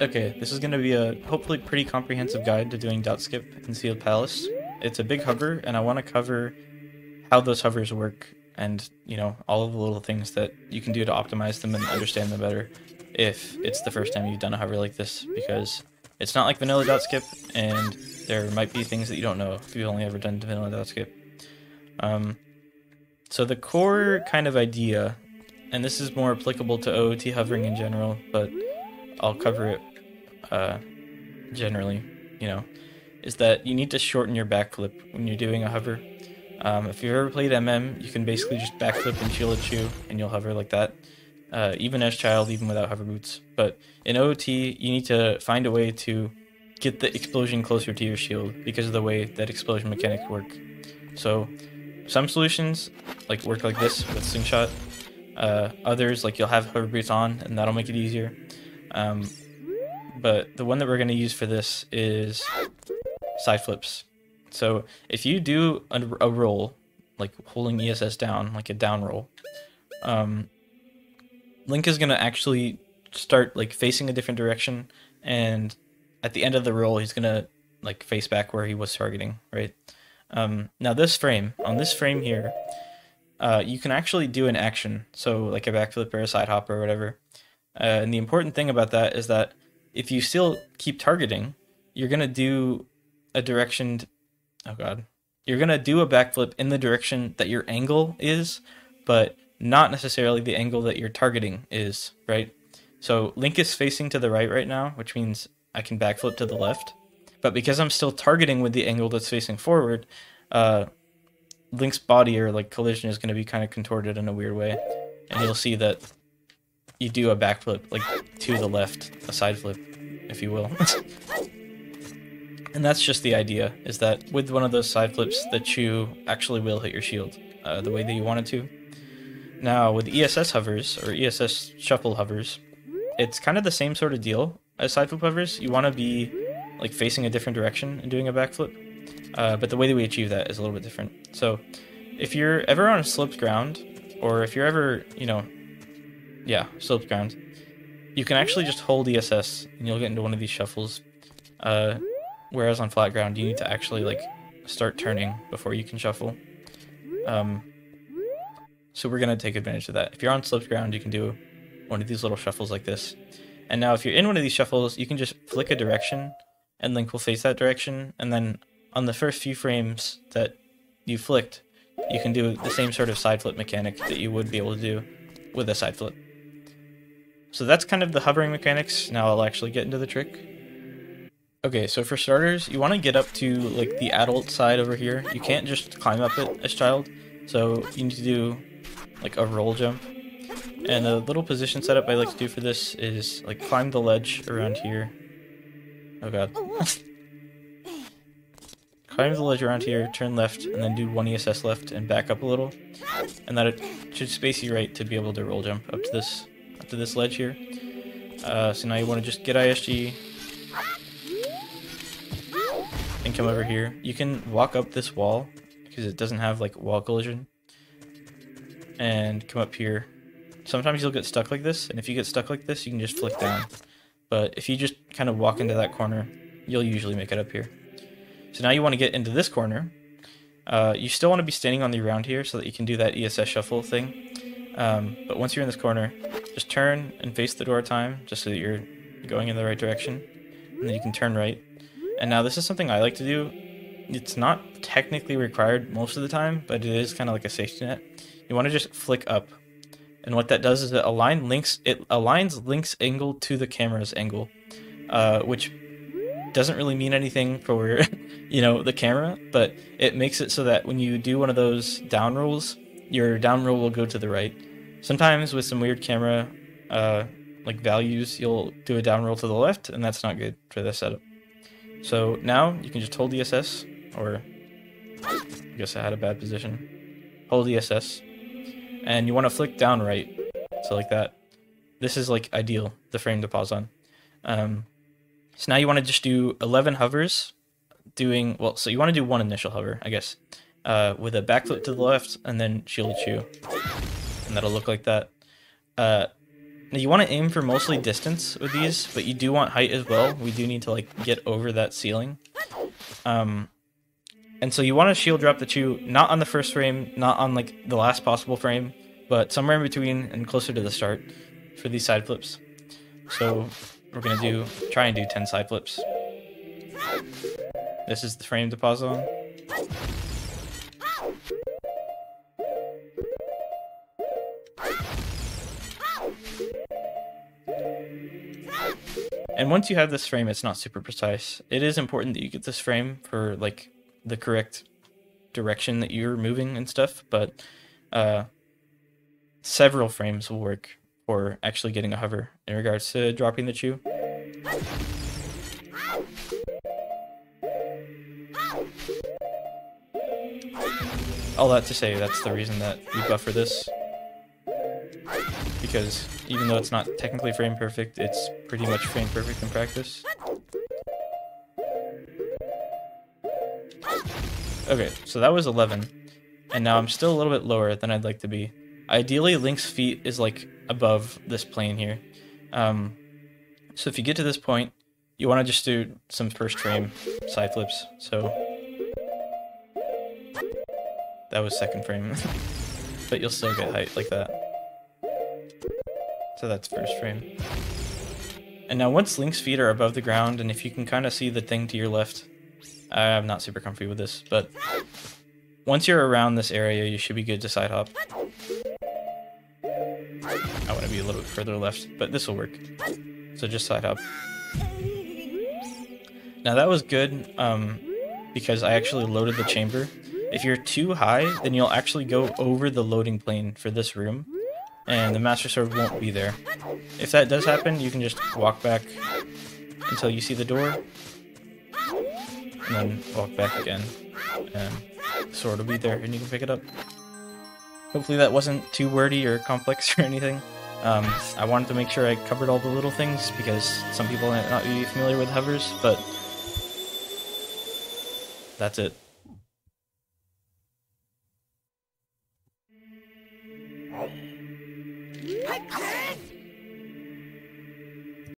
Okay, this is going to be a hopefully pretty comprehensive guide to doing dot skip in Sealed Palace. It's a big hover, and I want to cover how those hovers work and, you know, all of the little things that you can do to optimize them and understand them better if it's the first time you've done a hover like this, because it's not like vanilla dot skip, and there might be things that you don't know if you've only ever done vanilla dot skip. So the core kind of idea, and this is more applicable to OOT hovering in general, but I'll cover it generally, you know, is that you need to shorten your backflip when you're doing a hover. If you've ever played MM, you can basically just backflip and shield chew, and you'll hover like that, even as child, even without hover boots. But in OOT, you need to find a way to get the explosion closer to your shield because of the way that explosion mechanics work. So some solutions work like this with slingshot. Others, like, you'll have hover boots on, and that'll make it easier. But the one that we're going to use for this is side flips. So if you do a roll, like holding ESS down, like a down roll, Link is going to actually start facing a different direction, and at the end of the roll, he's going to face back where he was targeting, right? Now on this frame here, you can actually do an action, so like a backflip or a side hop or whatever. And the important thing about that is that if you still keep targeting, you're going to do a direction... Oh god. You're going to do a backflip in the direction that your angle is, but not necessarily the angle that your targeting is, right? So Link is facing to the right now, which means I can backflip to the left. But because I'm still targeting with the angle that's facing forward, Link's body or collision is going to be kind of contorted in a weird way. And you'll see that you do a backflip to the left, a side flip, if you will. And that's just the idea, is that with one of those side flips, the chew actually will hit your shield the way that you want it to. Now with ESS hovers, or ESS shuffle hovers, it's kind of the same sort of deal as side flip hovers. You want to be facing a different direction and doing a backflip, but the way that we achieve that is a little bit different. So if you're ever on a sloped ground, or if you're ever, sloped ground, you can actually just hold ESS and you'll get into one of these shuffles. Whereas on flat ground, you need to actually start turning before you can shuffle. So we're gonna take advantage of that. If you're on sloped ground, you can do one of these little shuffles like this. And now if you're in one of these shuffles, you can just flick a direction and Link will face that direction. And then on the first few frames that you flicked, you can do the same sort of side flip mechanic that you would be able to do with a side flip. So that's kind of the hovering mechanics. Now I'll actually get into the trick. Okay, so for starters, you want to get up to the adult side over here. You can't just climb up it as child, so you need to do a roll jump. And the little position setup I like to do for this is climb the ledge around here. Oh god. Climb the ledge around here, turn left, and then do one ESS left and back up a little. And that should space you right to be able to roll jump up to this ledge here. So now you want to just get ISG and come over here. You can walk up this wall because it doesn't have wall collision, and come up here. Sometimes you'll get stuck like this, and if you get stuck like this, you can just flick down. But if you just kind of walk into that corner, you'll usually make it up here. So now you want to get into this corner. You still want to be standing on the ground here so that you can do that ESS shuffle thing. But once you're in this corner, just turn and face the door time, just so that you're going in the right direction. And then you can turn right. And now this is something I like to do. It's not technically required most of the time, but it is kind of like a safety net. You want to just flick up. And what that does is it aligns Link's angle to the camera's angle, which doesn't really mean anything for the camera, but it makes it so that when you do one of those down rolls, your down roll will go to the right. Sometimes with some weird camera values, you'll do a down roll to the left, and that's not good for this setup. So now you can just hold ESS, or I guess I had a bad position. Hold ESS, and you want to flick down right, so like that. This is ideal, the frame to pause on. So now you want to just do 11 hovers, so you want to do one initial hover, I guess, with a backflip to the left, and then shield chew, and that'll look like that. Now you want to aim for mostly distance with these, but you do want height as well. We do need to like get over that ceiling. And so you want to shield drop the Chew, not on the first frame, not on like the last possible frame, but somewhere in between and closer to the start for these side flips. So we're gonna try and do 10 side flips. This is the frame to pause on. And once you have this frame, it's not super precise. It is important that you get this frame for like the correct direction that you're moving and stuff, but several frames will work for actually getting a hover in regards to dropping the Chew. All that to say, that's the reason that we buffer this. Because even though it's not technically frame perfect, it's pretty much frame perfect in practice. Okay, so that was 11. And now I'm still a little bit lower than I'd like to be. Ideally, Link's feet is like above this plane here. So if you get to this point, you want to just do some first frame side flips. So that was second frame, but you'll still get height like that. So that's first frame. And now once Link's feet are above the ground, and if you can kind of see the thing to your left, I'm not super comfy with this, but once you're around this area, you should be good to side hop. I want to be a little bit further left, but this will work. So just side hop. Now that was good because I actually loaded the chamber. If you're too high, then you'll actually go over the loading plane for this room, and the Master Sword won't be there. If that does happen, you can just walk back until you see the door, and then walk back again, and the sword will be there, and you can pick it up. Hopefully that wasn't too wordy or complex or anything. I wanted to make sure I covered all the little things, because some people might not be familiar with hovers, but that's it.